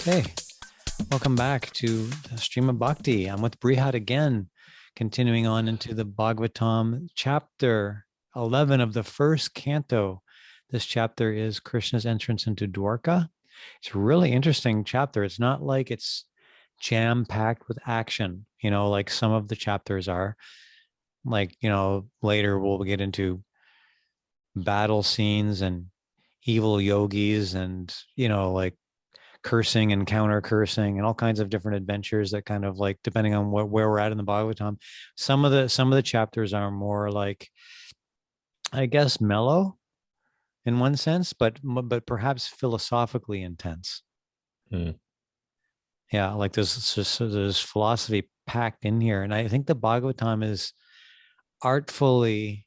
Okay, welcome back to the Stream of Bhakti. I'm with Brihat again, continuing on into the Bhagavatam, chapter 11 of the first canto. This chapter is Krishna's entrance into Dwarka. It's a really interesting chapter. It's not like it's jam-packed with action, like some of the chapters are. Like, later we'll get into battle scenes and evil yogis and, like cursing and counter cursing and all kinds of different adventures that kind of like depending on where we're at in the Bhagavatam. Some of the chapters are more like, I guess, mellow in one sense, but perhaps philosophically intense. Mm. Yeah, like there's philosophy packed in here, and I think the Bhagavatam is artfully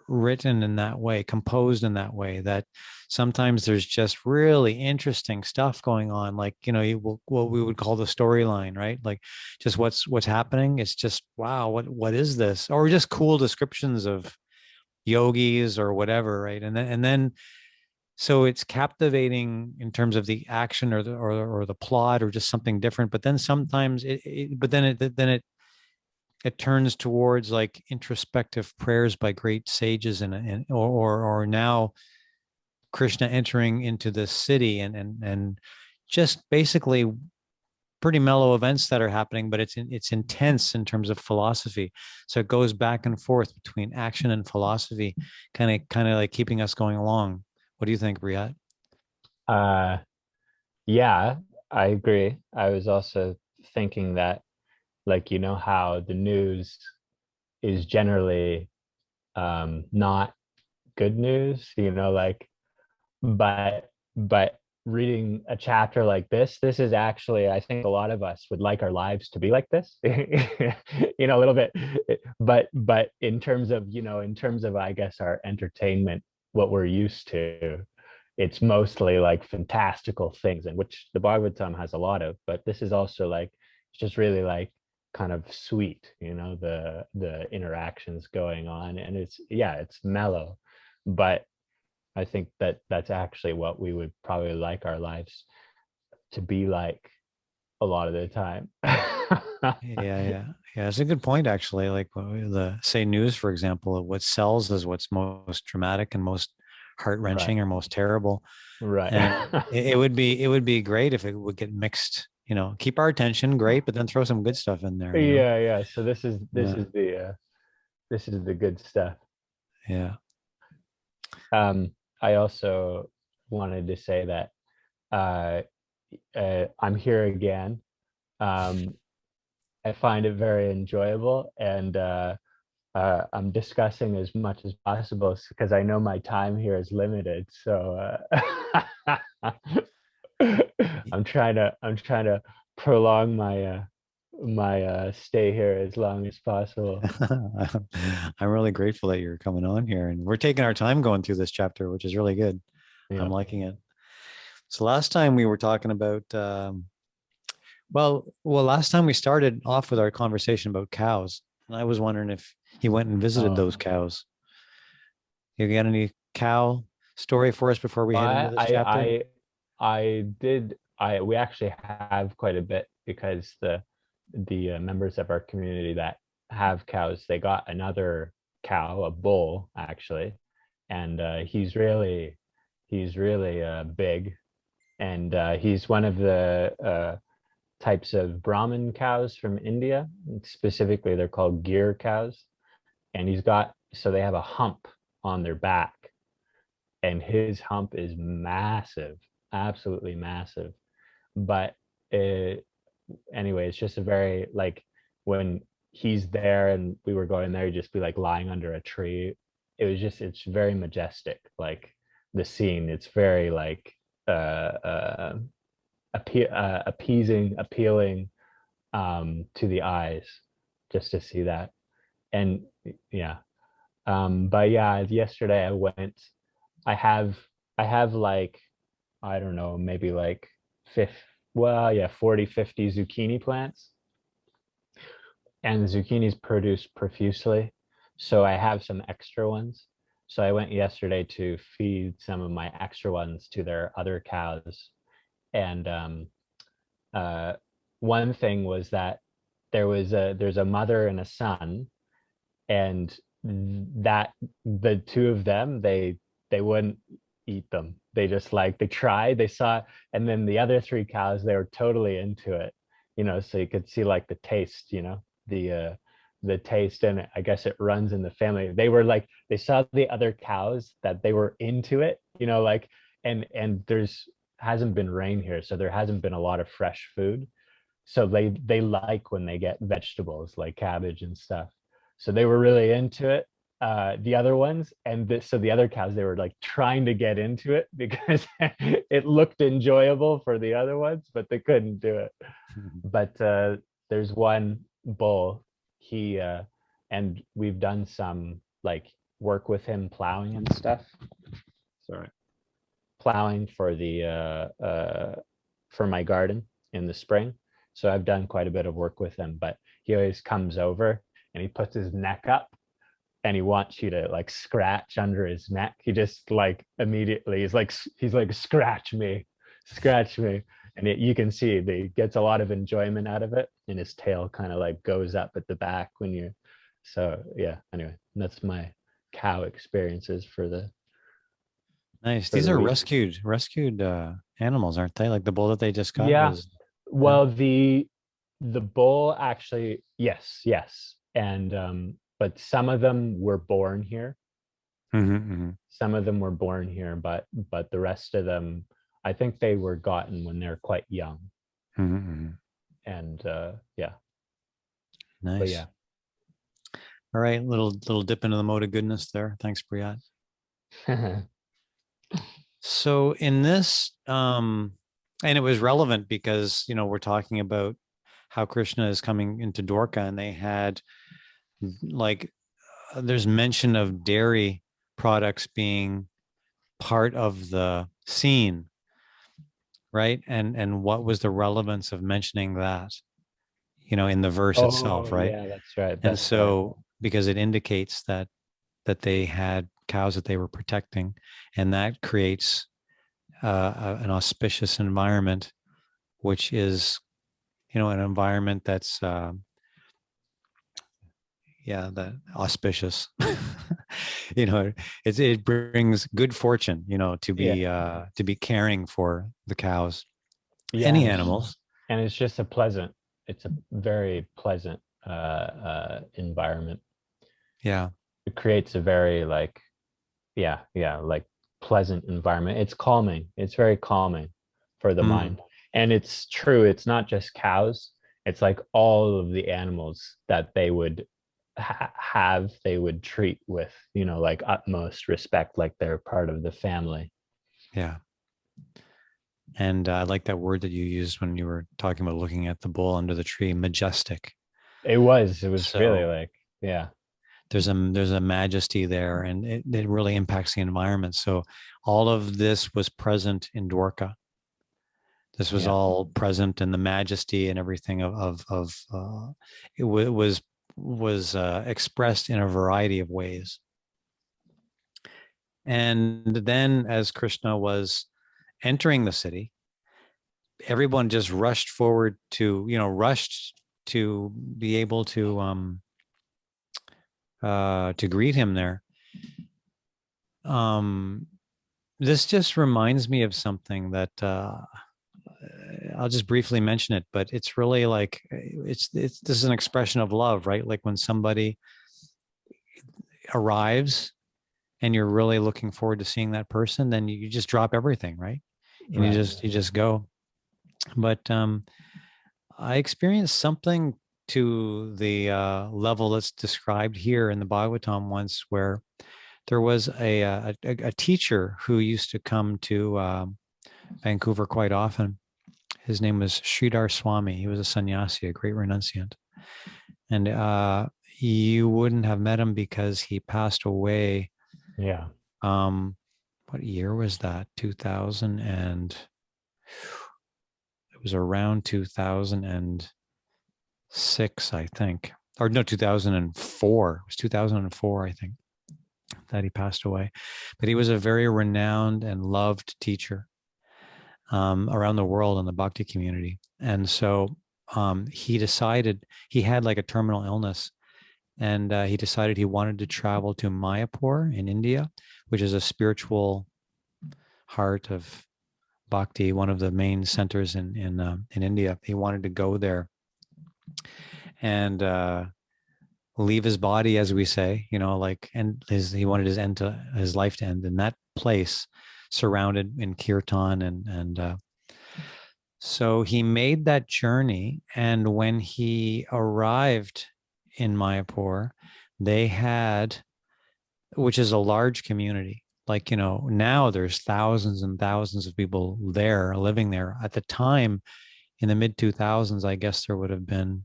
written in that way, composed in that way, that sometimes there's just really interesting stuff going on, like what we would call the storyline, right? Like just what's happening. It's just wow, what is this? Or just cool descriptions of yogis or whatever, right? And then so it's captivating in terms of the action or the plot or just something different. But then sometimes it turns towards like introspective prayers by great sages or now Krishna entering into this city and just basically pretty mellow events that are happening, but it's intense in terms of philosophy. So it goes back and forth between action and philosophy, kind of like keeping us going along. What do you think, Briat? Uh, yeah, I agree. I was also thinking that, like, how the news is generally not good news, but reading a chapter like this is actually, I think a lot of us would like our lives to be like this, a little bit. But in terms of, I guess, our entertainment, what we're used to, it's mostly like fantastical things, and which the Bhagavatam has a lot of, but this is also like it's just really like kind of sweet, the interactions going on, and it's mellow, but I think that that's actually what we would probably like our lives to be like a lot of the time. Yeah, it's a good point actually. Like the say news, for example, what sells is what's most dramatic and most heart Right. wrenching or most terrible. Right. And it would be great if it would get mixed. Keep our attention, great, but then throw some good stuff in there. Yeah. So this is this Yeah, is the this is the good stuff. yeah. I also wanted to say that uh, I'm here again. Um, I find it very enjoyable, and I'm discussing as much as possible because I know my time here is limited. So I'm trying to prolong my stay here as long as possible. I'm really grateful that you're coming on here, and we're taking our time going through this chapter, which is really good. I'm Yeah. liking it. So last time we were talking about, last time we started off with our conversation about cows, and I was wondering if he went and visited Oh, those cows. You got any cow story for us before we head into I this I chapter? I I did. I We actually have quite a bit because the members of our community that have cows, they got another cow, a bull actually, and he's really big, and he's one of the types of Brahmin cows from India. Specifically, they're called gyr cows, and they have a hump on their back, and his hump is massive, absolutely massive. But it, anyway, it's just a very like when he's there and we were going there, he'd just be like lying under a tree. It's very majestic, like the scene. It's very like appeasing, appealing to the eyes, just to see that. And yeah, but yeah, yesterday I went. I have I have like, I don't know, maybe like 50, well, yeah, 40, 50 zucchini plants, and the zucchinis produce profusely. So I have some extra ones. So I went yesterday to feed some of my extra ones to their other cows. And uh, one thing was that there's a mother and a son, and that the two of them, they wouldn't eat them. They just like, they tried, they saw, and then the other three cows, they were totally into it, so you could see like the taste, the taste, and I guess it runs in the family. They were like, they saw the other cows that they were into it, like, and there's hasn't been rain here, so there hasn't been a lot of fresh food. So they like when they get vegetables like cabbage and stuff. So they were really into it. The other ones, and so the other cows, they were like trying to get into it because it looked enjoyable for the other ones, but they couldn't do it. But there's one bull, he and we've done some like work with him plowing and stuff. Sorry, plowing for the for my garden in the spring. So I've done quite a bit of work with him, but he always comes over and he puts his neck up and he wants you to like scratch under his neck. He just like immediately he's like scratch me, scratch me. And you can see that he gets a lot of enjoyment out of it, and his tail kind of like goes up at the back when you. So yeah. Anyway, that's my cow experiences for the. Nice. For These the are week. rescued animals, aren't they? Like the bull that they just got Yeah. was. Yeah. Well, the bull actually, yes, yes. And but some of them were born here. Mm-hmm, Some of them were born here, but the rest of them, I think they were gotten when they're quite young. mm-hmm, mm-hmm. And yeah. But Nice. yeah. All right, little dip into the mode of goodness there. Thanks, Brihat. So in this, and it was relevant because we're talking about how Krishna is coming into Dwarka, and they had like there's mention of dairy products being part of the scene, right? And what was the relevance of mentioning that, in the verse Oh itself, right? yeah, that's right. And That's right. so because it indicates that they had cows that they were protecting, and that creates an auspicious environment, which is an environment that's that auspicious. It brings good fortune, Yeah. to be caring for the cows, Yeah, any animals. and it's just it's a very pleasant environment. Yeah. It creates a very like, like pleasant environment. It's calming. It's very calming for the Mm, mind. And it's true, it's not just cows. It's like all of the animals that they would they would treat with, like utmost respect, like they're part of the family. yeah. And I like that word that you used when you were talking about looking at the bull under the tree, majestic. It was really So like, yeah. there's a majesty there, and it really impacts the environment. So all of this was present in Dwarka. This was Yeah. all present, and the majesty and everything it was expressed in a variety of ways. And then as Krishna was entering the city, everyone just rushed forward rushed to be able to greet him there. This just reminds me of something that I'll just briefly mention it, but it's really like it's this is an expression of love, right? Like when somebody arrives and you're really looking forward to seeing that person, then you just drop everything, right? And Right. you just go. But I experienced something to the level that's described here in the Bhagavatam once, where there was a teacher who used to come to Vancouver quite often. His name was Sridhar Swami. He was a sannyasi, a great renunciant. And you wouldn't have met him because he passed away. Yeah. What year was that? 2000 and it was around 2006, I think. Or no, 2004. It was 2004, I think, that he passed away. But he was a very renowned and loved teacher. around the world in the Bhakti community. And so he decided, he had like a terminal illness, and he decided he wanted to travel to Mayapur in India, which is a spiritual heart of Bhakti, one of the main centers in India. He wanted to go there and leave his body, as we say, like, and he wanted his life to end in that place, surrounded in kirtan, and so he made that journey. And when he arrived in Mayapur, they had, which is a large community, like, now there's thousands and thousands of people there living there. At the time, in the mid 2000s, I guess there would have been,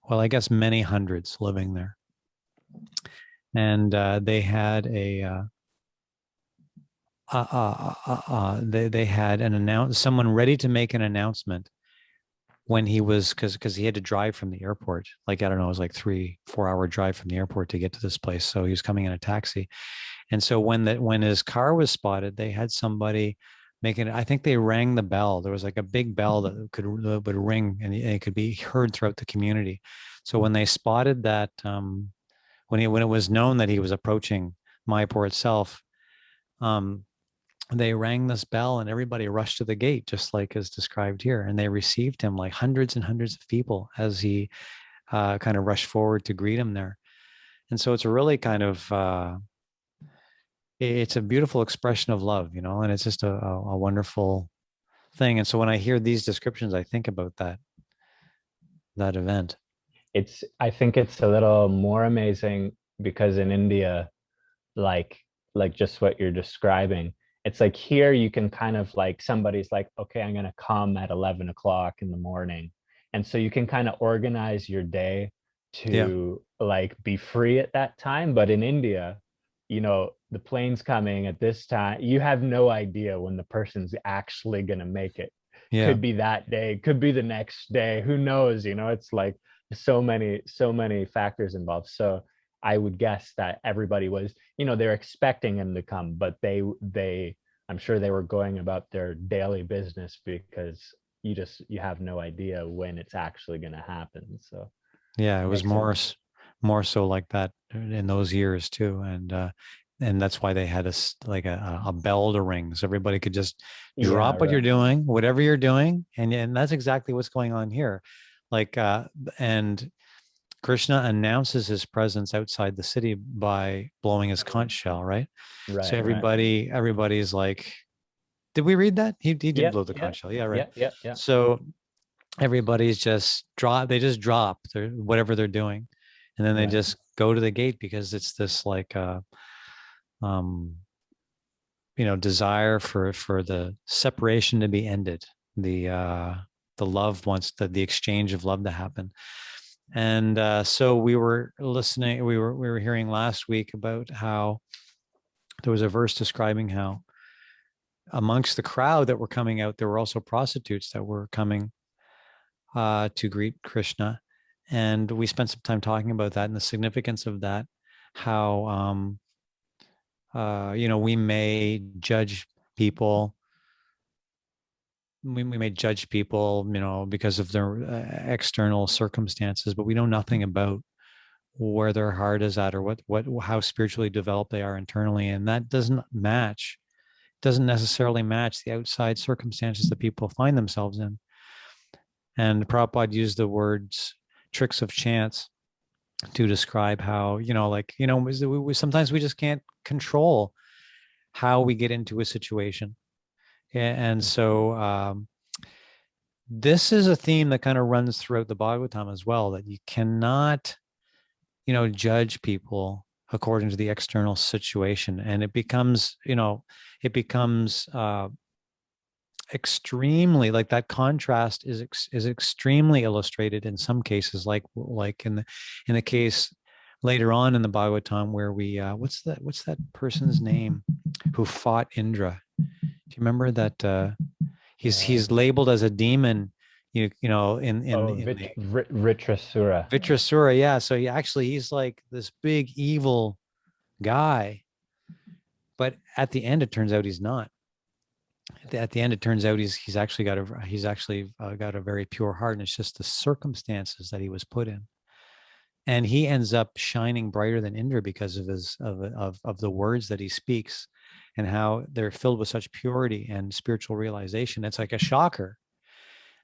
well, I guess many hundreds living there. And they had they had someone ready to make an announcement when he was, because he had to drive from the airport, like, I don't know, it was like 3-4 hour drive from the airport to get to this place. So he was coming in a taxi. And so when his car was spotted, they had somebody making it. I think they rang the bell. There was like a big bell that would ring, and it could be heard throughout the community. So when they spotted that, when it was known that he was approaching Mayapur itself, they rang this bell, and everybody rushed to the gate, just like is described here. And they received him, like hundreds and hundreds of people, as he kind of rushed forward to greet him there. And so it's a really kind of, it's a beautiful expression of love, and it's just a wonderful thing. And so when I hear these descriptions, I think about that event. I think it's a little more amazing because in India, like just what you're describing, it's like here you can kind of like, somebody's like, okay, I'm going to come at 11 o'clock in the morning. And so you can kind of organize your day to like be free at that time. But in India, the plane's coming at this time. You have no idea when the person's actually going to make it. Yeah. Could be that day, could be the next day. Who knows? It's like so many factors involved. So I would guess that everybody was, they're expecting him to come, but I'm sure they were going about their daily business because you have no idea when it's actually going to happen. So yeah, it was more so like that in those years too. And that's why they had a bell to ring, so everybody could just drop what you're doing, whatever you're doing. And that's exactly what's going on here. Like, and Krishna announces his presence outside the city by blowing his conch shell, right? So everybody's like, did we read that? He did blow the conch shell. Yeah, right. Yeah. So everybody's just they just drop whatever they're doing. And then they just go to the gate, because it's this like desire for the separation to be ended, the love wants the exchange of love to happen. And so we were hearing last week about how there was a verse describing how amongst the crowd that were coming out, there were also prostitutes that were coming to greet Krishna. And we spent some time talking about that and the significance of that, how we may judge people. We may judge people, because of their external circumstances, but we know nothing about where their heart is at, or how spiritually developed they are internally. And that doesn't necessarily match the outside circumstances that people find themselves in. And Prabhupada used the words tricks of chance to describe how, sometimes we just can't control how we get into a situation. And so this is a theme that kind of runs throughout the Bhagavatam as well, that you cannot, judge people according to the external situation. And it becomes extremely, like, that contrast is extremely illustrated in some cases, like in the case later on in the Bhagavatam where we what's that person's name who fought Indra? Do you remember that he's labeled as a demon, in Vitrasura. Vitrasura, yeah. So he's like this big evil guy, but at the end it turns out he's not. At the end, it turns out he's actually got a very pure heart, and it's just the circumstances that he was put in. And he ends up shining brighter than Indra because of his of the words that he speaks, and how they're filled with such purity and spiritual realization. It's like a shocker.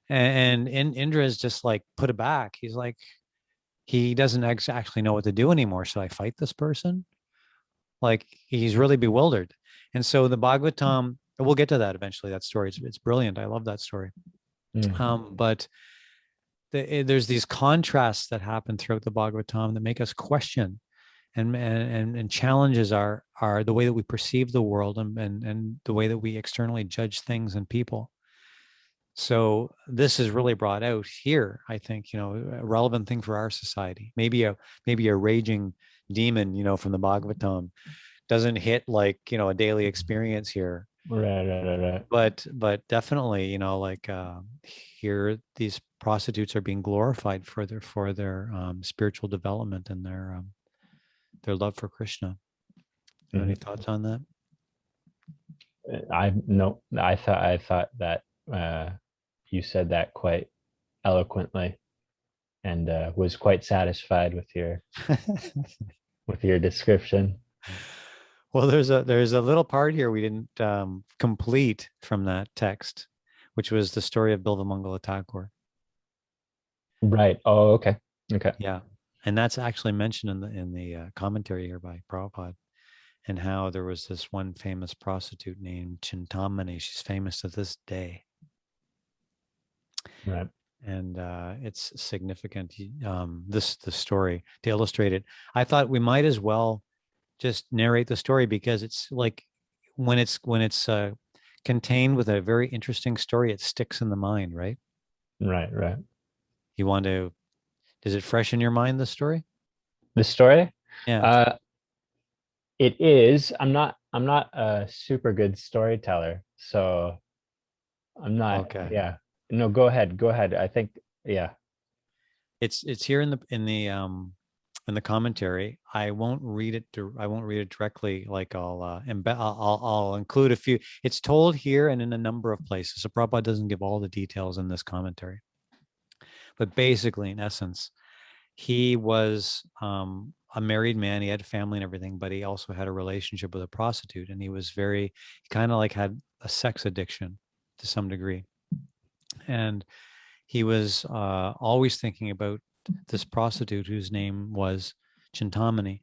And Indra is just like put aback. He's like, he doesn't actually know what to do anymore. Should I fight this person? Like, he's really bewildered. And so the Bhagavatam, we'll get to that eventually. That story, it's brilliant. I love that story. But there's these contrasts that happen throughout the Bhagavatam that make us question and challenges our the way that we perceive the world, and the way that we externally judge things and people. So this is really brought out here, I think, a relevant thing for our society. Maybe a raging demon, from the Bhagavatam doesn't hit like, a daily experience here. Right. But definitely, here these prostitutes are being glorified for their spiritual development and their love for Krishna. Any thoughts on that? I thought that you said that quite eloquently, and was quite satisfied with your description. Well, there's a little part here we didn't complete from that text, which was the story of Bilvamangala Thakur. Right. Oh, okay. Okay. Yeah, and that's actually mentioned in the commentary here by Prabhupada, and how there was this one famous prostitute named Chintamani. She's famous to this day. Right. And it's significant. The story, to illustrate it, I thought we might as well just narrate the story, because it's like when it's contained with a very interesting story, it sticks in the mind, right? Right. You want to? Is it fresh in your mind, the story? The story? Yeah. It is. I'm not a super good storyteller, so I'm not. Okay. Yeah. No, go ahead. Go ahead. I think, yeah. It's here in the commentary. I won't read it. I won't read it directly. Like I'll include a few. It's told here and in a number of places. So Prabhupada doesn't give all the details in this commentary. But basically, in essence, he was a married man. He had a family and everything, but he also had a relationship with a prostitute, and he kind of like had a sex addiction to some degree. And he was always thinking about this prostitute whose name was Chintamani,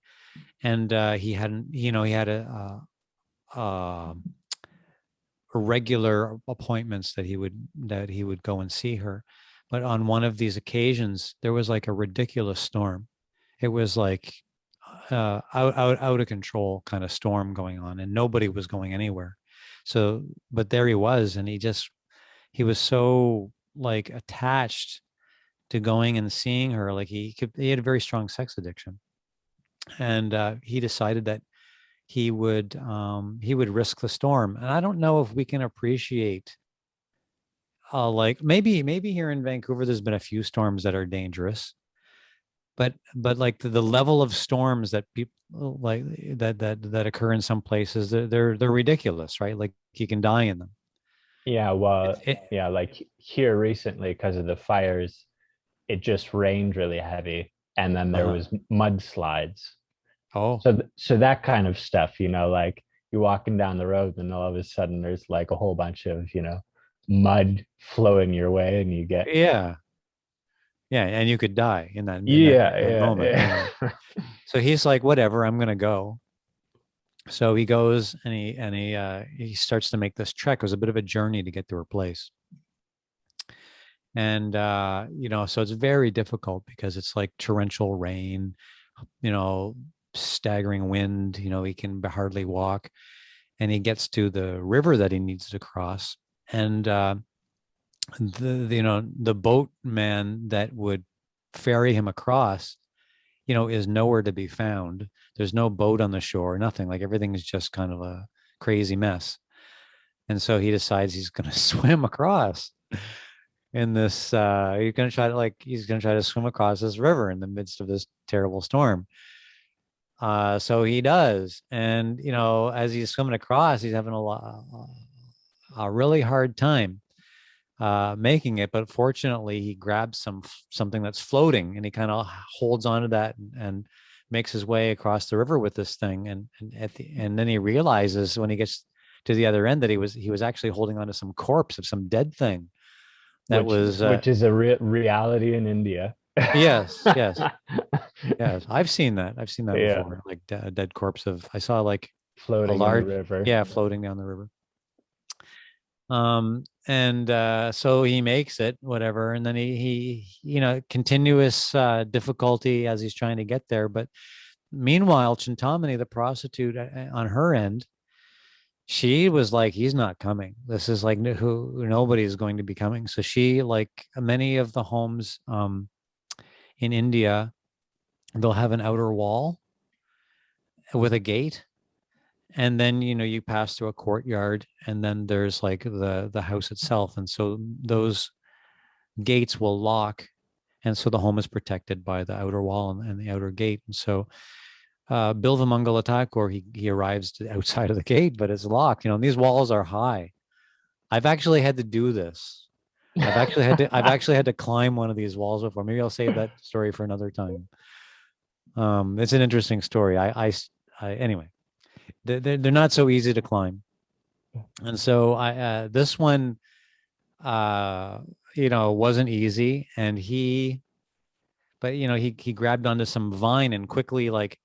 and he had regular appointments that he would go and see her. But on one of these occasions, there was like a ridiculous storm. It was like out of control kind of storm going on, and nobody was going anywhere. So, but there he was, and he was so like attached to going and seeing her. Like he had a very strong sex addiction, and he decided that he would risk the storm. And I don't know if we can appreciate like maybe here in Vancouver there's been a few storms that are dangerous, but like the level of storms that people like that occur in some places, they're ridiculous, right? Like you can die in them. Yeah, well, It, yeah, like here recently, because of the fires, it just rained really heavy, and then there uh-huh. was mudslides. Oh, So that kind of stuff, like you're walking down the road, and all of a sudden there's like a whole bunch of, mud flowing your way, and you get. yeah. Yeah, and you could die in that Yeah, moment. Yeah. yeah. So he's like, whatever, I'm gonna go. So he goes and he starts to make this trek. It was a bit of a journey to get to her place. And so it's very difficult because it's like torrential rain, staggering wind, he can hardly walk. And he gets to the river that he needs to cross. And the boatman that would ferry him across, is nowhere to be found. There's no boat on the shore, nothing. Like everything is just kind of a crazy mess. And so he decides he's going to swim across in this. He's going to try to swim across this river in the midst of this terrible storm. So he does, and as he's swimming across, he's having a really hard time making it, but fortunately he grabs something that's floating, and he kind of holds onto that and makes his way across the river with this thing, and then he realizes when he gets to the other end that he was actually holding onto some corpse of some dead thing that was which is a reality in India. yes, yes, yes, I've seen that Yeah, before, like a dead corpse of, I saw like a floating in the large, river. yeah, floating down the river. And so he makes it, whatever, and then continuous difficulty as he's trying to get there. But meanwhile, Chintamani, the prostitute, on her end, she was like, he's not coming, this is like who nobody is going to be coming. So she, like many of the homes in India, they'll have an outer wall with a gate, and then you pass through a courtyard, and then there's like the house itself, and so those gates will lock, and so the home is protected by the outer wall and the outer gate. And so Bilva Mangala Thakur, he arrives to the outside of the gate, but it's locked. And these walls are high. I've actually had to do this. I've actually had to climb one of these walls before. Maybe I'll save that story for another time. It's an interesting story. Anyway, they're not so easy to climb. And so this one wasn't easy, and he grabbed onto some vine and quickly like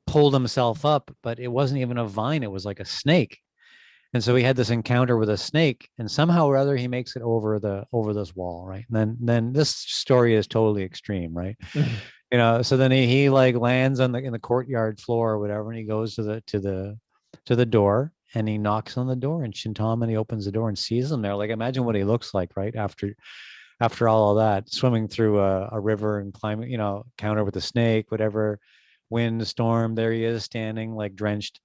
pulled himself up, but it wasn't even a vine, it was like a snake. And so he had this encounter with a snake, and somehow or other he makes it over this wall, right? And then this story is totally extreme, right? So then he like lands in the courtyard floor or whatever, and he goes to the door, and he knocks on the door, and Chintamani opens the door and sees him there. Like, imagine what he looks like, right? After all of that, swimming through a river and climbing, encounter with a snake, whatever, wind, storm, there he is standing like drenched.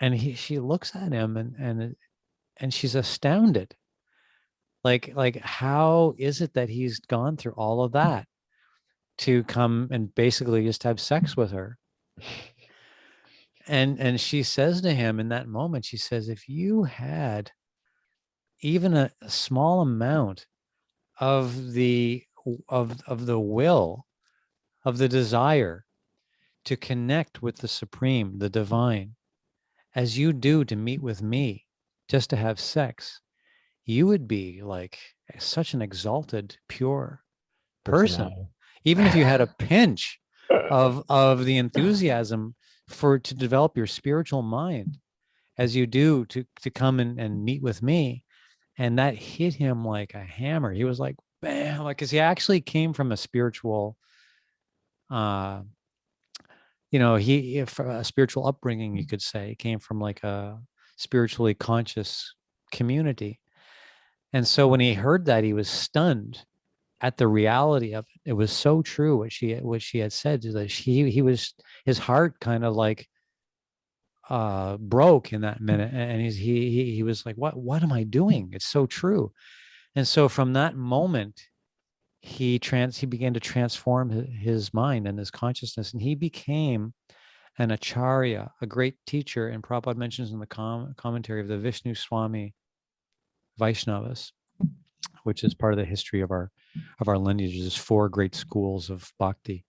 And she looks at him, and she's astounded. Like, how is it that he's gone through all of that to come and basically just have sex with her? And she says to him in that moment, she says, if you had even a small amount of the will, of the desire to connect with the supreme, the divine, as you do to meet with me, just to have sex, you would be like such an exalted, pure person. Even if you had a pinch of the enthusiasm to develop your spiritual mind as you do to come and meet with me. And that hit him like a hammer. He was like, bam, like, because he actually came from a spiritual from a spiritual upbringing, you could say. He came from like a spiritually conscious community. And so when he heard that, he was stunned at the reality of it. It was so true what she had said, that his heart kind of like broke in that minute, and he was like, what am I doing? It's so true. And so from that moment, he began to transform his mind and his consciousness, and he became an acharya, a great teacher. And Prabhupada mentions in the commentary of the Vishnu Swami Vaishnavas, which is part of the history of our lineage. There's 4 great schools of bhakti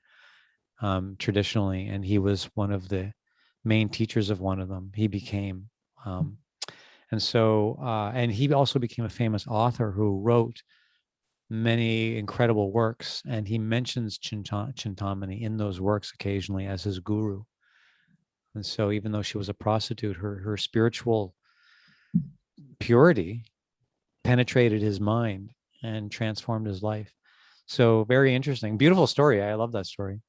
traditionally, and he was one of the main teachers of one of them. He became, and he also became a famous author who wrote many incredible works, and he mentions Chintamani in those works occasionally as his guru. And so even though she was a prostitute, her spiritual purity penetrated his mind and transformed his life. So very interesting, beautiful story. I love that story.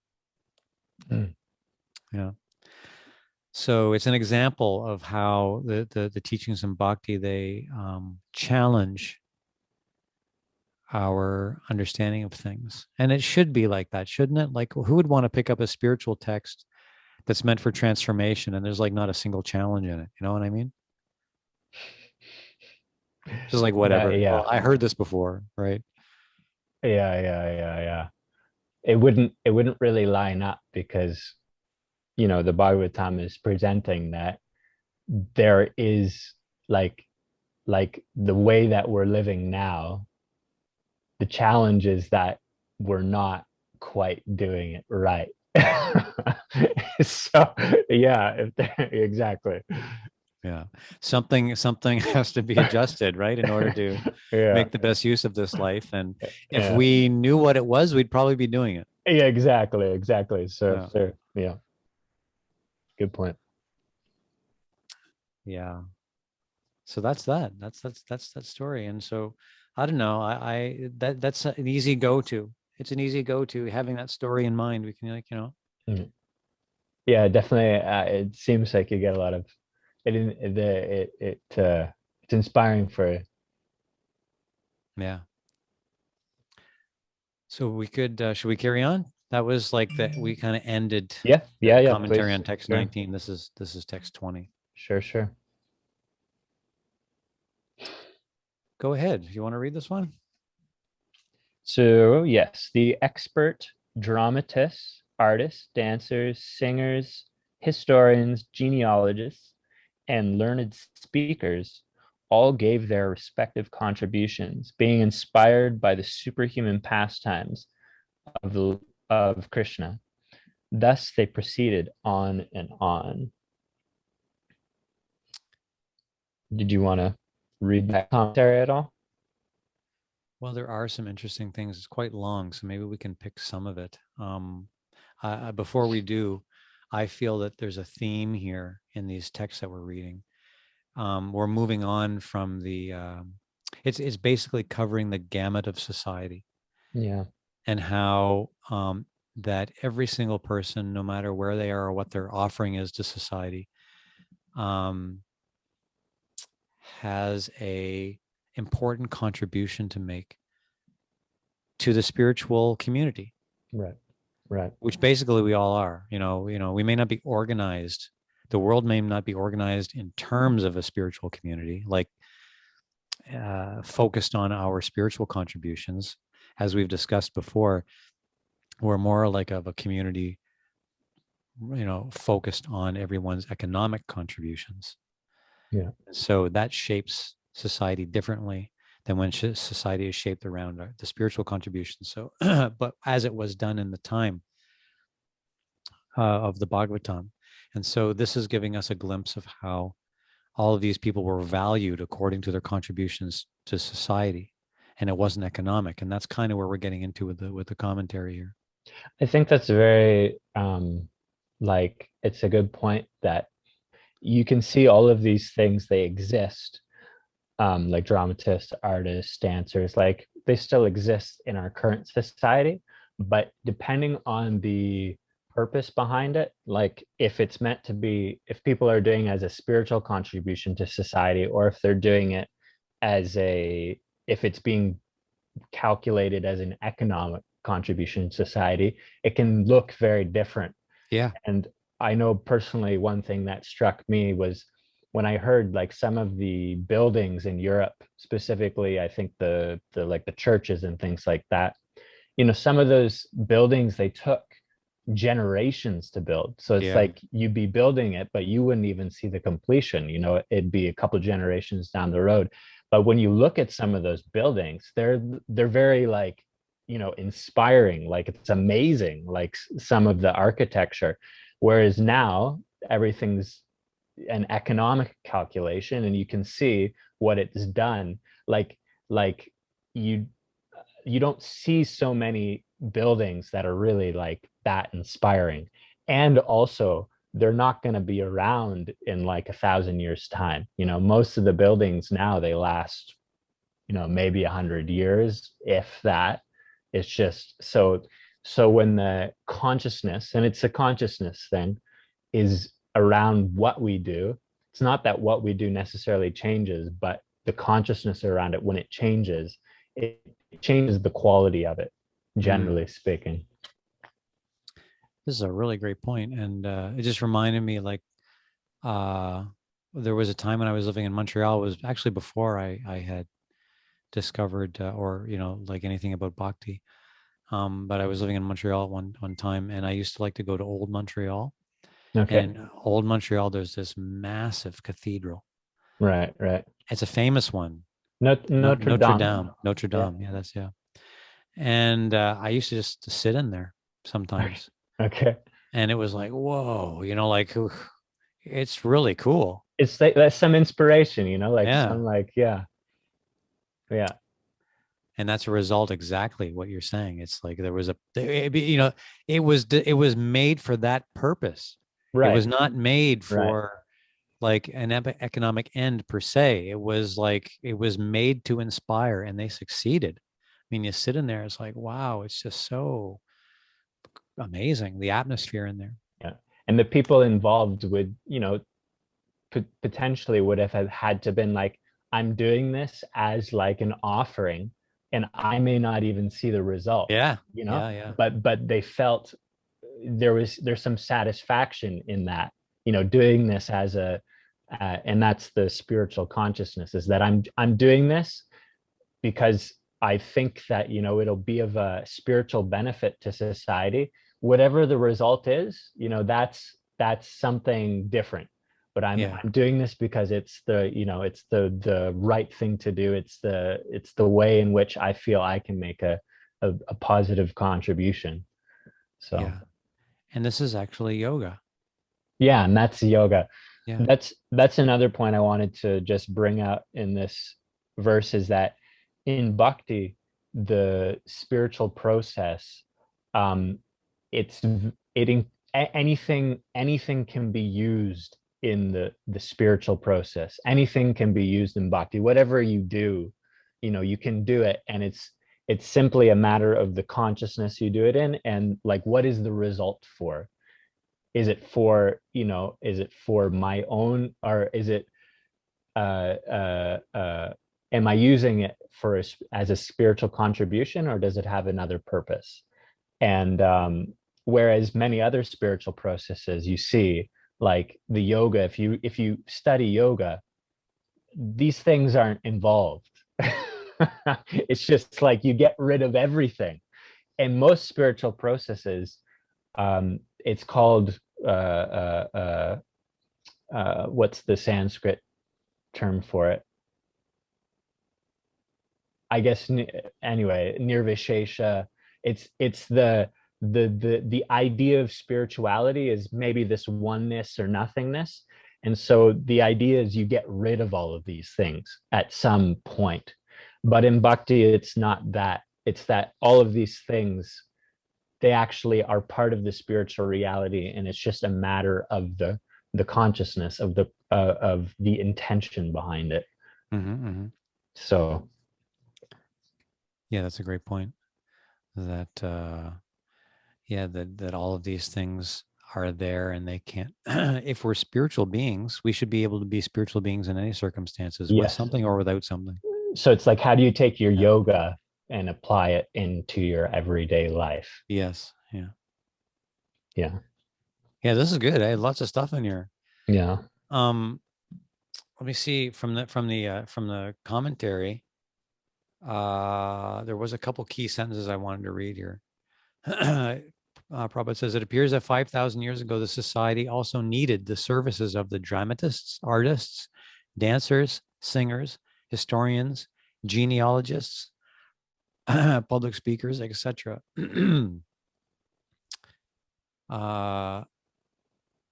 Yeah. So it's an example of how the teachings in bhakti, they challenge our understanding of things. And it should be like that, shouldn't it? Like, who would want to pick up a spiritual text that's meant for transformation and there's like not a single challenge in it? You know what I mean? Just like, whatever. Yeah. Well, I heard this before, right? Yeah. It wouldn't really line up, because the Bhagavatam is presenting that there is like like the way that we're living now, the challenge is that we're not quite doing it right. So yeah, exactly. Yeah. Something has to be adjusted, right? In order to Yeah, make the best use of this life. And if yeah, we knew what it was, we'd probably be doing it. yeah, exactly. So, Yeah. yeah, good point. Yeah. So that's that. That's that story. And so I don't know. That's an easy go-to. It's an easy go-to having that story in mind. We can like, Mhm. Yeah, definitely. It seems like you get a lot of it in it's inspiring for. yeah. So we could should we carry on? That was like that we kind of ended Yeah, the yeah, commentary please. on text Sure, 19. This is text 20. sure. Go ahead. You want to read this one? So, yes, the expert dramatists, artists, dancers, singers, historians, genealogists, and learned speakers all gave their respective contributions, being inspired by the superhuman pastimes of, of Krishna. Thus, they proceeded on and on. Did you want to read that commentary at all? Well, there are some interesting things. It's quite long, so maybe we can pick some of it. Before we do, I feel that there's a theme here in these texts that we're reading. We're moving on from the. It's basically covering the gamut of society Yeah, and how that every single person, no matter where they are or what their offering is to society, um, has a important contribution to make to the spiritual community, right, right. which basically we all are. We may not be organized. The world may not be organized in terms of a spiritual community, like focused on our spiritual contributions. As we've discussed before, we're more like of a community, focused on everyone's economic contributions. Yeah, So that shapes society differently than when society is shaped around the spiritual contributions. So, but as it was done in the time of the Bhagavatam. And so this is giving us a glimpse of how all of these people were valued according to their contributions to society. And it wasn't economic. And that's kind of where we're getting into with the commentary here. I think that's very like it's a good point that you can see all of these things they exist, like dramatists, artists, dancers, like they still exist in our current society, but depending on the purpose behind it, like if it's meant to be, if people are doing it as a spiritual contribution to society, or if they're doing it as a, if it's being calculated as an economic contribution to society, it can look very different. Yeah. And I know personally, one thing that struck me was when I heard like some of the buildings in Europe, specifically, I think the like the churches and things like that, some of those buildings they took generations to build. So it's Yeah. like you'd be building it, but you wouldn't even see the completion. It'd be a couple generations down the road. But when you look at some of those buildings, they're very like, inspiring. Like it's amazing, like some of the architecture. Whereas now everything's an economic calculation, and you can see what it's done. Like you you don't see so many buildings that are really like that inspiring. And also, they're not going to be around in like 1,000 years time. Most of the buildings now, they last, maybe 100 years, if that. It's just so when the consciousness, and it's a consciousness thing, is around what we do, it's not that what we do necessarily changes, but the consciousness around it, when it changes, it changes the quality of it, Mm. generally speaking. This is a really great point. And it just reminded me like uh, there was a time when I was living in Montreal. It was actually before I had discovered or, like anything about Bhakti. But I was living in Montreal one time, and I used to like to go to Old Montreal. And Okay. in Old Montreal, there's this massive cathedral, Right. It's a famous one. Notre Notre Dame. Dame. Notre Yeah. Dame. Yeah, that's yeah. And I used to just sit in there sometimes, Okay. and it was like, whoa, like it's really cool. It's like that's some inspiration, like Yeah. some like, yeah, yeah, And that's a result exactly what you're saying. It's like there was it was made for that purpose. It right, was not made right. for like an economic end per se. It was like it was made to inspire, and they succeeded. I mean, you sit in there, it's like, wow, it's just so amazing, the atmosphere in there. Yeah. And the people involved would, potentially would have had to been like, I'm doing this as like an offering, and I may not even see the result, Yeah, yeah, yeah, but they felt there's some satisfaction in that, doing this as a and that's the spiritual consciousness, is that I'm doing this because I think that, it'll be of a spiritual benefit to society. Whatever the result is, that's something different. But I'm yeah, I'm doing this because it's the right thing to do. It's the way in which I feel I can make a positive contribution. So yeah. And this is actually yoga. yeah, and that's yoga. Yeah, That's another point I wanted to just bring out in this verse, is that in bhakti, the spiritual process, um, it's it anything can be used in the spiritual process. Anything can be used in bhakti. Whatever you do, you can do it, and it's simply a matter of the consciousness you do it in, and like, what is the result for? Is it for my own, or is it am I using it as a spiritual contribution, or does it have another purpose? And whereas many other spiritual processes you see, like the yoga, if you study yoga, these things aren't involved. It's just like you get rid of everything. And most spiritual processes, it's called what's the Sanskrit term for it? I guess anyway, nirvishesha. It's the idea of spirituality is maybe this oneness or nothingness. And so the idea is you get rid of all of these things at some point. But in bhakti, it's not that. It's that all of these things, they actually are part of the spiritual reality, and it's just a matter of the consciousness of the intention behind it. mm-hmm, mm-hmm. So Yeah, that's a great point. That yeah, that all of these things are there, and they can't. If we're spiritual beings, we should be able to be spiritual beings in any circumstances, with yes, something or without something. so it's like, how do you take your Yeah. yoga and apply it into your everyday life? Yes. Yeah. Yeah, Yeah. This is good. I had lots of stuff in here. yeah, Um, Let me see from the commentary. There was a couple key sentences I wanted to read here. Prabhupada says, it appears that 5,000 years ago, the society also needed the services of the dramatists, artists, dancers, singers, historians, genealogists, public speakers, etc. Let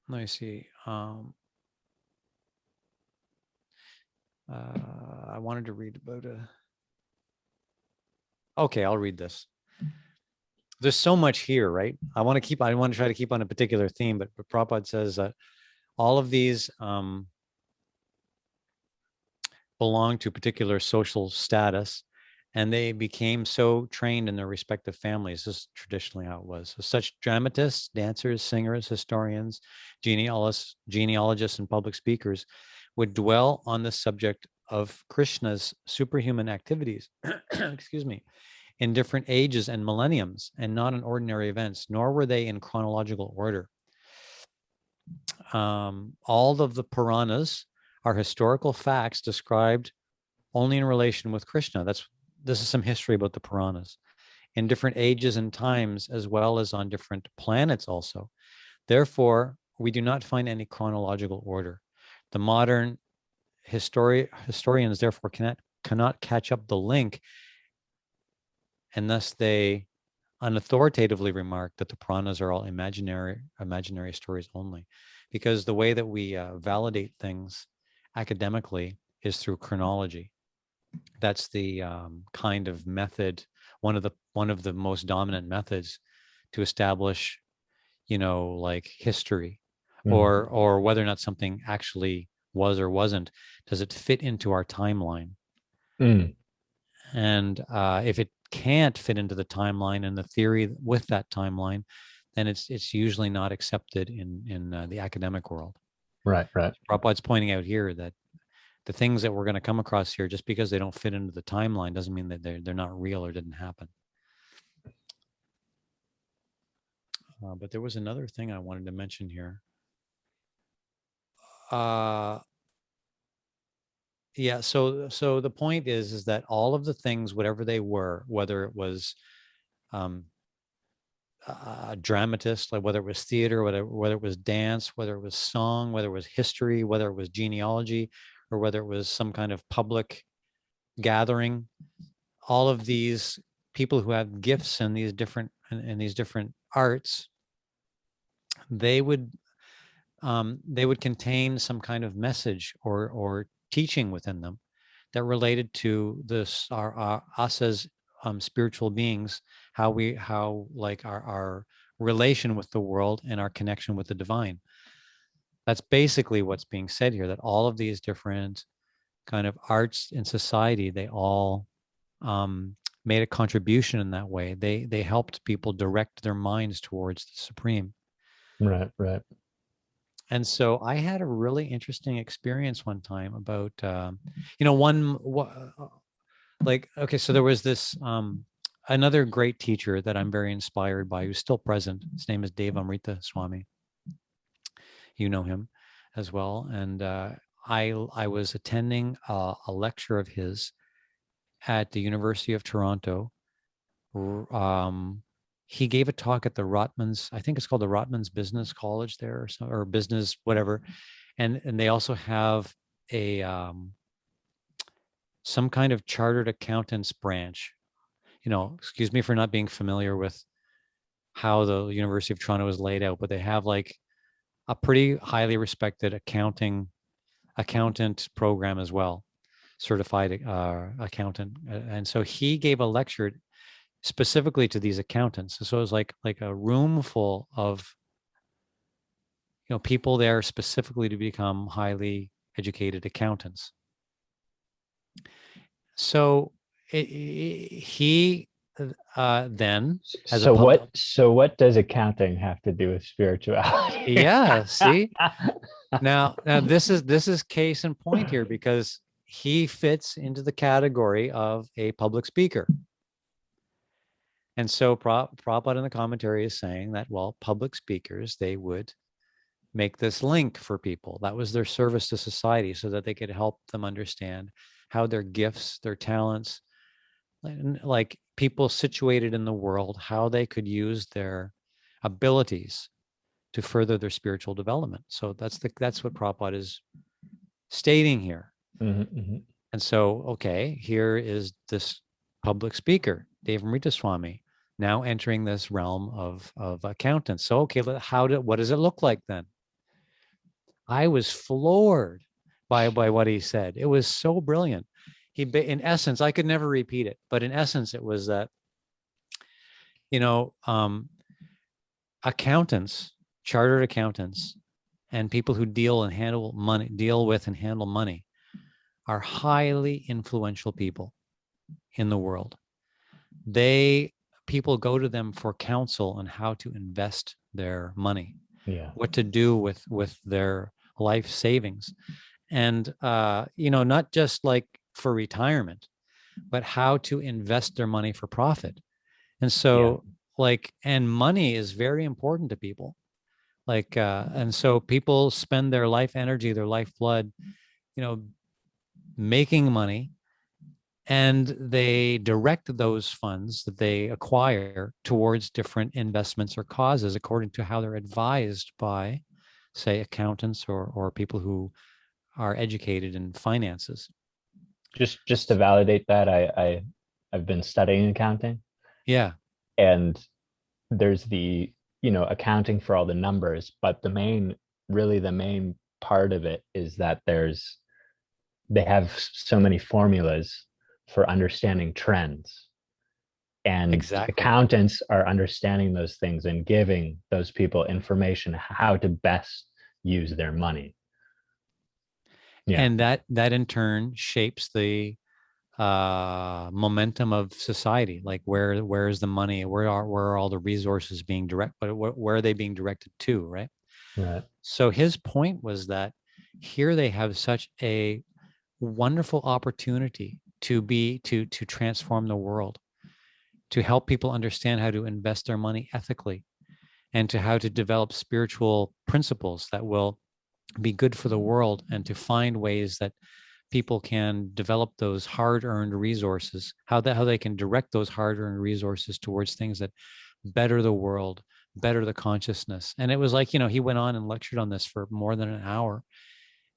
me see. I wanted to read about okay, I'll read this. There's so much here, right? I want to try to keep on a particular theme, but Prabhupada says that all of these belong to particular social status, and they became so trained in their respective families. This is traditionally how it was. So such dramatists, dancers, singers, historians, genealogists, and public speakers would dwell on the subject of Krishna's superhuman activities, excuse me, in different ages and millenniums, and not in ordinary events, nor were they in chronological order. All of the Puranas are historical facts described only in relation with Krishna. This is some history about the Puranas in different ages and times, as well as on different planets also. Therefore, we do not find any chronological order. The modern historians therefore cannot catch up the link, and thus they unauthoritatively remark that the Puranas are all imaginary stories only, because the way that we validate things academically is through chronology. That's the kind of method, one of the most dominant methods to establish, like history, or whether or not something actually was or wasn't. Does it fit into our timeline? Mm. And if it can't fit into the timeline and the theory with that timeline, then it's usually not accepted in the academic world. Right. Prabhupada's pointing out here that the things that we're going to come across here, just because they don't fit into the timeline, doesn't mean that they're not real or didn't happen. But there was another thing I wanted to mention here. Yeah, so the point is that all of the things, whatever they were, whether it was a dramatist, like whether it was theater, whether it was dance, whether it was song, whether it was history, whether it was genealogy, or whether it was some kind of public gathering, all of these people who have gifts in these different arts, they would contain some kind of message or teaching within them that related to this us as spiritual beings, how like our relation with the world and our connection with the divine. That's basically what's being said here, that all of these different kind of arts in society, they all made a contribution in that way. They helped people direct their minds towards the supreme. Right. And so I had a really interesting experience one time about, okay, so there was this, another great teacher that I'm very inspired by, who's still present. His name is Deva Amrita Swami. You know him as well. And I was attending a lecture of his at the University of Toronto. He gave a talk at the Rotmans, I think it's called the Rotmans Business College there, or business, whatever. And they also have a some kind of chartered accountants branch. Excuse me for not being familiar with how the University of Toronto is laid out, but they have like a pretty highly respected accountant program as well, certified accountant. And so he gave a lecture specifically to these accountants. So it was like a room full of people there specifically to become highly educated accountants. So he then as so what does accounting have to do with spirituality? Yeah, see, now this is case in point here, because he fits into the category of a public speaker. And so Prabhupada in the commentary is saying that, well, public speakers, they would make this link for people. That was their service to society, so that they could help them understand how their gifts, their talents, like people situated in the world, how they could use their abilities to further their spiritual development. So that's what Prabhupada is stating here. Mm-hmm. And so, okay, here is this public speaker, Deva Amrita Swami, now entering this realm of accountants. So, okay, what does it look like then? I was floored by what he said. It was so brilliant. In essence, I could never repeat it, but in essence, it was that, accountants, chartered accountants, and people who deal with and handle money are highly influential people in the world. People go to them for counsel on how to invest their money, what to do with their life savings, and not just like for retirement, but how to invest their money for profit. And so and money is very important to people. And so people spend their life energy, their lifeblood, making money, and they direct those funds that they acquire towards different investments or causes according to how they're advised by, say, accountants or people who are educated in finances. Just to validate that, I've been studying accounting, Yeah, and there's the, accounting for all the numbers, but the main part of it is that they have so many formulas for understanding trends, and exactly. accountants are understanding those things and giving those people information how to best use their money. Yeah, And that in turn shapes the momentum of society. Like where is the money? Where are all the resources being directed? Where are they being directed to? Right. right. So his point was that here they have such a wonderful opportunity to transform the world, to help people understand how to invest their money ethically, and to how to develop spiritual principles that will be good for the world, and to find ways that people can develop those hard-earned resources, how they can direct those hard-earned resources towards things that better the world, better the consciousness. And it was like, he went on and lectured on this for more than an hour,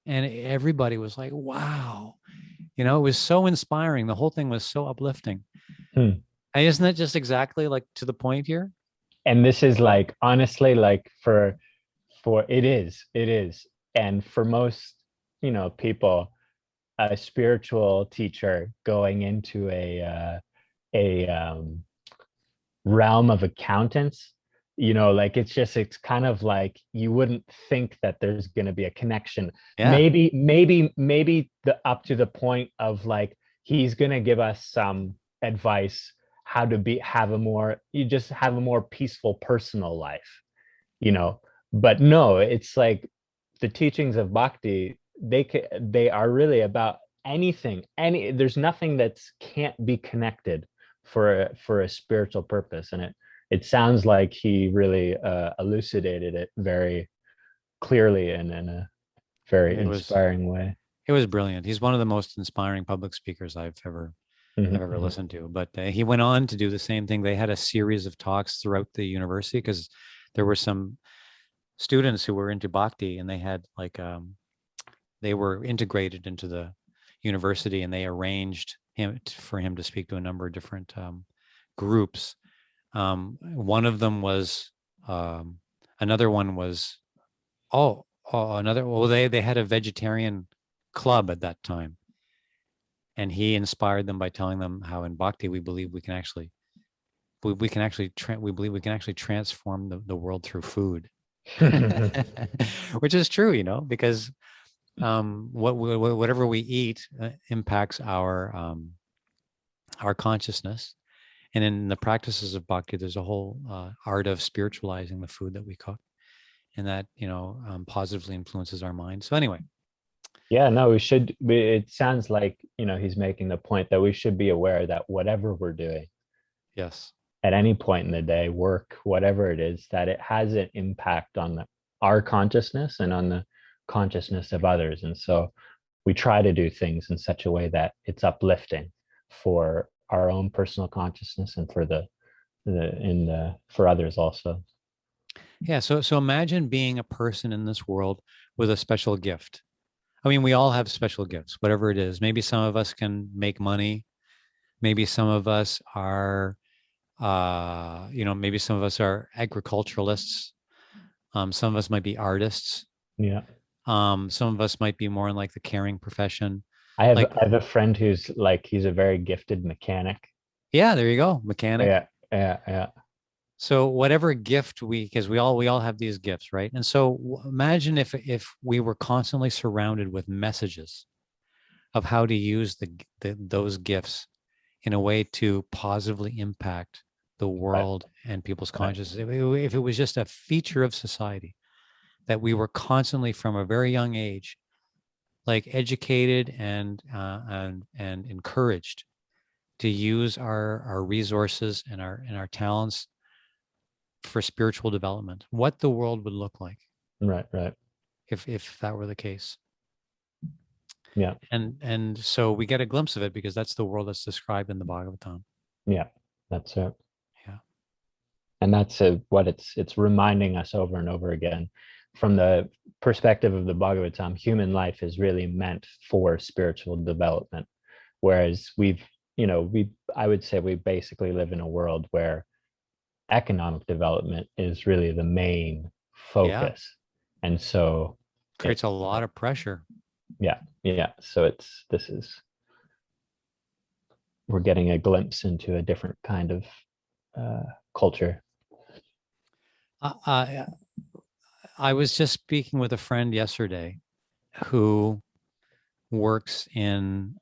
and everybody was like, wow, it was so inspiring. The whole thing was so uplifting. Hmm. And isn't that just exactly like to the point here? And this is like, honestly, like for it is, and for most, people, a spiritual teacher going into a realm of accountants, like it's kind of like you wouldn't think that there's going to be a connection. Yeah. Maybe the up to the point of like he's going to give us some advice how to have a more peaceful personal life, you know but no, it's like the teachings of bhakti, they are really about there's nothing that can't be connected for a spiritual purpose. And it sounds like he really elucidated it very clearly and in a very It was inspiring way. it was brilliant. He's one of the most inspiring public speakers I've ever Mhm. listened to. But he went on to do the same thing. They had a series of talks throughout the university, because there were some students who were into bhakti, and they had like they were integrated into the university, and they arranged for him to speak to a number of different groups. One of them was another one was another. Well, they had a vegetarian club at that time, and he inspired them by telling them how in bhakti we believe we can actually we believe we can actually transform the world through food. Which is true, because whatever we eat impacts our consciousness. And in the practices of bhakti, there's a whole art of spiritualizing the food that we cook, and that positively influences our mind. So anyway, Yeah, no, it sounds like, he's making the point that we should be aware that whatever we're doing yes, at any point in the day, work, whatever it is, that it has an impact on our consciousness and on the consciousness of others. And so we try to do things in such a way that it's uplifting for our own personal consciousness and for others also. yeah. So imagine being a person in this world with a special gift. I mean, we all have special gifts, whatever it is. Maybe some of us can make money. Maybe some of us are maybe some of us are agriculturalists. Some of us might be artists. Yeah. Some of us might be more in like the caring profession. I have Like, I have a friend who's like, he's a very gifted mechanic. yeah, there you go, mechanic. Yeah, yeah, yeah. So whatever gift because we all have these gifts, right? And so imagine if we were constantly surrounded with messages of how to use those gifts in a way to positively impact the Right, world and people's right. consciousness. If it was just a feature of society that we were constantly from a very young age, like educated and encouraged to use our resources and our talents for spiritual development, what the world would look like Right, right. if that were the case. Yeah, And so we get a glimpse of it because that's the world that's described in the Bhagavatam. yeah. That's it. Yeah. And that's what it's reminding us over and over again from the perspective of the Bhagavatam, human life is really meant for spiritual development. Whereas I would say we basically live in a world where economic development is really the main Yeah. focus. And so Creates a lot of pressure. yeah. So we're getting a glimpse into a different kind of culture. I I was just speaking with a friend yesterday who works in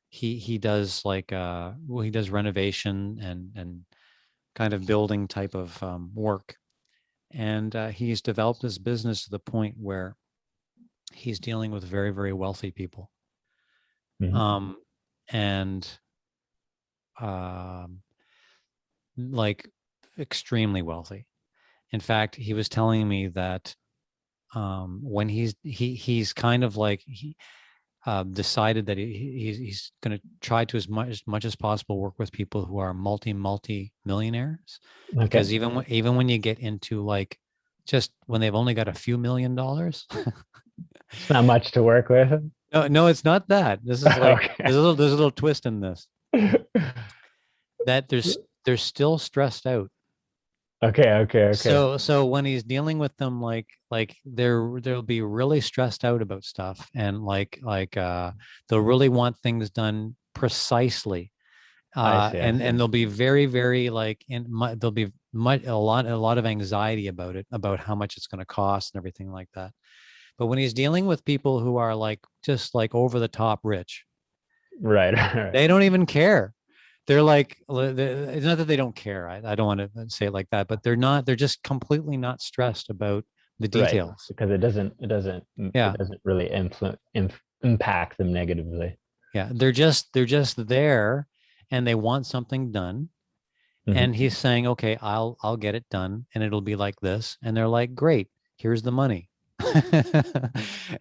he does like well, he does renovation and kind of building type of work, and he's developed his business to the point where he's dealing with very, very wealthy people, Mhm. um and um like extremely wealthy. In fact, he was telling me that when he's kind of like he decided that he's going to try to as much as possible work with people who are multi millionaires, Okay. because even when you get into like just when they've only got a few $1 million. It's not much to work with. No, it's not that. This is like Okay. there's a little twist in this, that they're still stressed out. Okay. So when he's dealing with them, like they'll be really stressed out about stuff, and they'll really want things done precisely, I see. I and see. they'll be very, very like there'll be a lot of anxiety about it, about how much it's going to cost and everything like that. But when he's dealing with people who are like just like over the top rich, Right. Right. they don't even care. They're like, it's not that they don't care. I don't want to say it like that, but they're just completely not stressed about the Right. details. Because it Yeah. doesn't really impact them negatively. Yeah. They're just there, and they want something done. Mhm. And he's saying, okay, I'll get it done, and it'll be like this. And they're like, great, here's the money.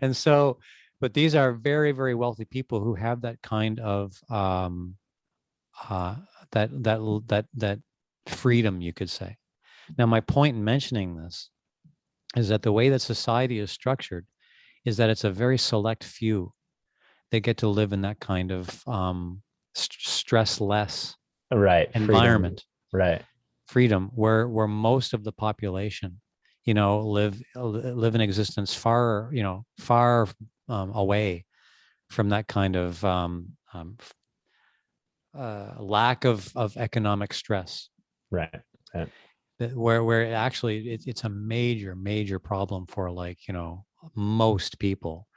And so, but these are very, very wealthy people who have that kind of uh, that freedom, you could say. Now, my point in mentioning this is that the way that society is structured is that it's a very select few that get to live in that kind of stress-less Right. Freedom. environment, Right. freedom, where most of the population, live in existence far away from that kind of lack of economic stress, Right. Right. where actually it's a major problem for most people.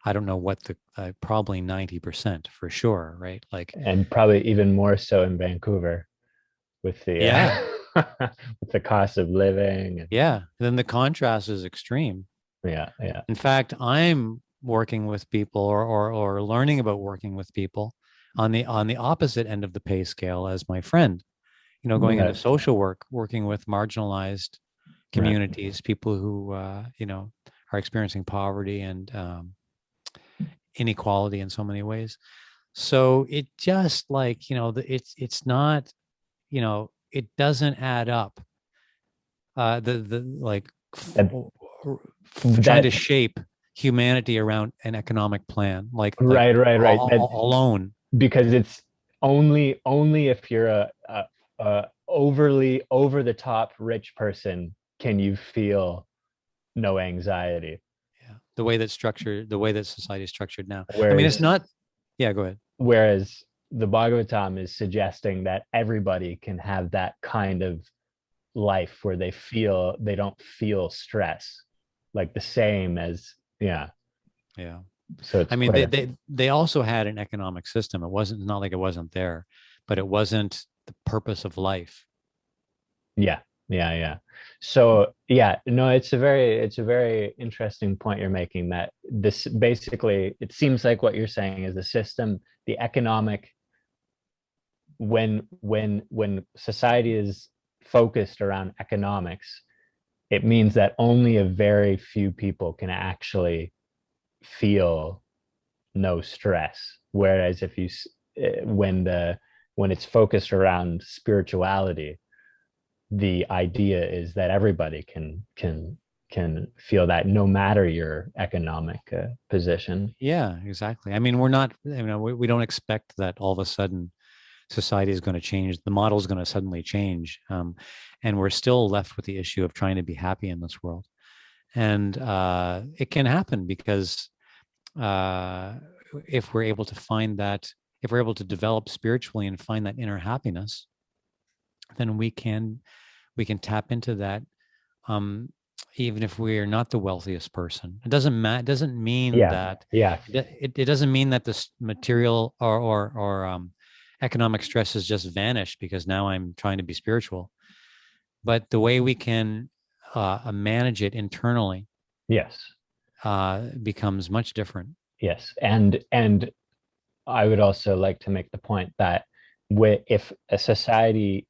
I don't know what the probably 90% for sure, right? Like, And probably even more so in Vancouver with the yeah, with the cost of living and yeah. Then the contrast is extreme. yeah. In fact, I'm working with people, or learning about working with people on the opposite end of the pay scale as my friend. Going into Right. social work, working with marginalized Right. communities, people who are experiencing poverty and inequality in so many ways. So it just like it's not, it doesn't add up. The like And trying that to shape humanity around an economic plan, like right. alone. Because it's only if you're a overly over the top rich person can you feel no anxiety. Yeah, the way that society is structured now. I mean, it's Whereas not. Yeah, go ahead. whereas the Bhagavatam is suggesting that everybody can have that kind of life where they don't feel stress like the same as yeah. Yeah. So it's I mean, quite they also had an economic system. It wasn't not like it wasn't there, but it wasn't the purpose of life. yeah. So yeah, no, it's a very interesting point you're making, that this basically it seems like what you're saying is the system, the economic, when society is focused around economics, it means that only a very few people can actually feel no stress. Whereas if when it's focused around spirituality, the idea is that everybody can feel that, no matter your economic position. Yeah, exactly. I mean, we're not, we don't expect that all of a sudden society is going to change. The model is going to suddenly change. And we're still left with the issue of trying to be happy in this world. And it can happen because uh, if we're able to find that, if we're able to develop spiritually and find that inner happiness, then we can tap into that, um, even if we're not the wealthiest person. It doesn't matter. It doesn't mean Yeah, that yeah, it doesn't mean that this material or economic stress has just vanished because now I'm trying to be spiritual. But the way we can manage it internally yes, becomes much different. yes. And I would also like to make the point that if a society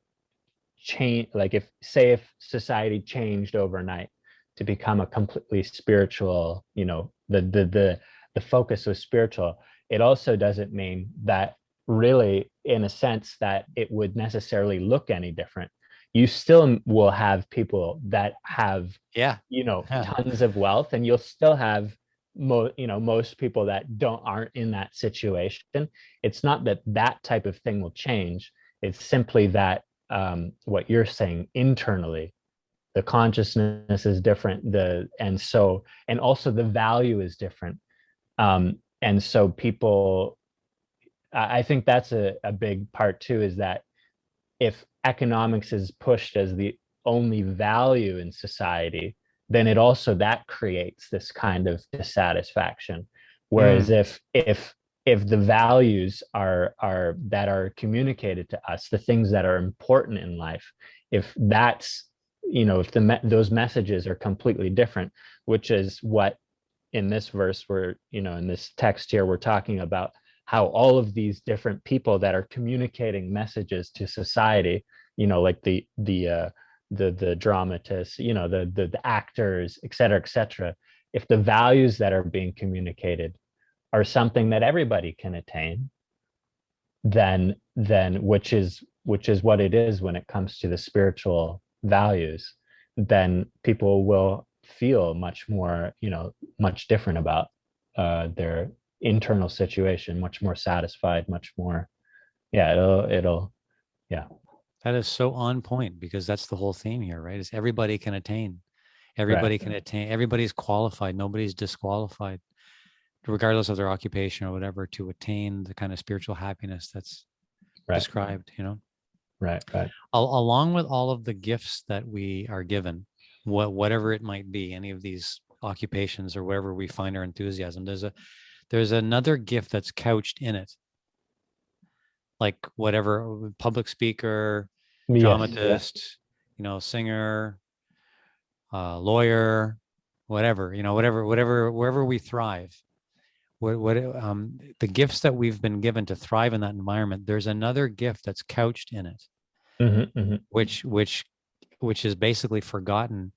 change, like if say if society changed overnight to become a completely spiritual, the focus was spiritual, it also doesn't mean that, really, in a sense, that it would necessarily look any different. You still will have people that have, Yeah. Yeah. tons of wealth, and you'll still have most people that aren't in that situation. It's not that that type of thing will change. It's simply that, what you're saying, internally the consciousness is different, and also the value is different. And so people, I think that's a big part too, is that if economics is pushed as the only value in society, then it also, that creates this kind of dissatisfaction. Whereas Mm. if the values are that are communicated to us, the things that are important in life, if that's, if those messages are completely different, which is what, in this verse, we're, in this text here, we're talking about how all of these different people that are communicating messages to society, like the dramatists, the actors, et cetera, if the values that are being communicated are something that everybody can attain, then which is what it is when it comes to the spiritual values, then people will feel much more, much different about their internal situation, much more satisfied, much more, yeah, it'll yeah, That is so on point because that's the whole theme here, right? Is everybody can attain. right, Everybody can attain. Everybody's qualified. Nobody's disqualified, regardless of their occupation or whatever, to attain the kind of spiritual happiness that's right, described, right, right. Along with all of the gifts that we are given, whatever it might be, any of these occupations or wherever we find our enthusiasm, there's another gift that's couched in it, like whatever, public speaker, Yes, dramatist, singer, lawyer, whatever, wherever we thrive. The gifts that we've been given to thrive in that environment, there's another gift that's couched in it, hmm. which is basically forgotten,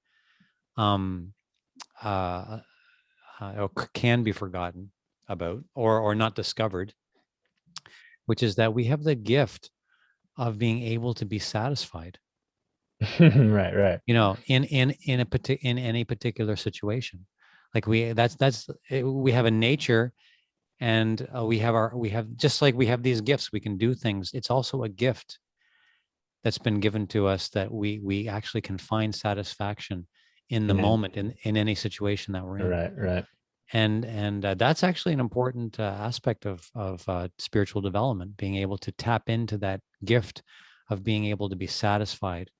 um, uh, or can be forgotten about, or not discovered, which is that we have the gift of being able to be satisfied, Right, right. in any particular situation. Like we have a nature, and we have, just like we have these gifts, we can do things. It's also a gift that's been given to us that we actually can find satisfaction in the And then, moment, in any situation that we're in. right, right, And that's actually an important aspect of spiritual development, being able to tap into that gift of being able to be satisfied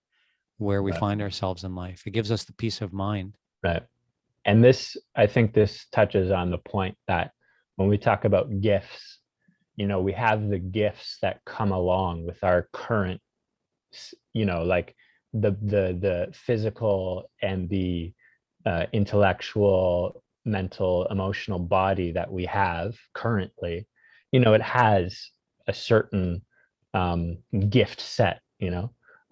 where we right, find ourselves in life. It gives us the peace of mind. right. And this, I think this touches on the point that when we talk about gifts, we have the gifts that come along with our current, like the physical and the intellectual, mental, emotional body that we have currently. It has a certain gift set,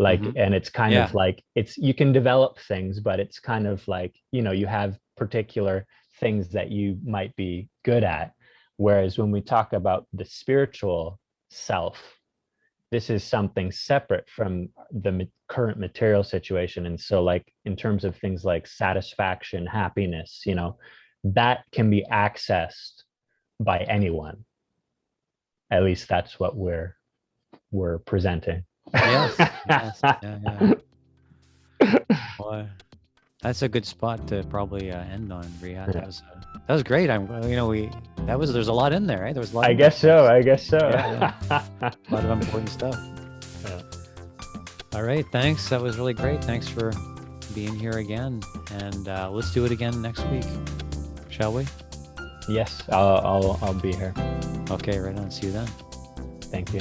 like, Hmm. and it's kind of Yeah. like, you can develop things, but it's kind of like, you have particular things that you might be good at. Whereas when we talk about the spiritual self, this is something separate from the current material situation. And so like in terms of things like satisfaction, happiness, you know, that can be accessed by anyone. At least that's what we're presenting. Yes. Yes. Yeah. Boy, that's a good spot to probably end on, Brihat. That was great. There's a lot in there, right? There was a lot. I guess so. Yeah. A lot of important stuff. Yeah. All right. Thanks. That was really great. Thanks for being here again. And let's do it again next week. Shall we? Yes, I'll be here. Okay, right on. See you then. Thank you.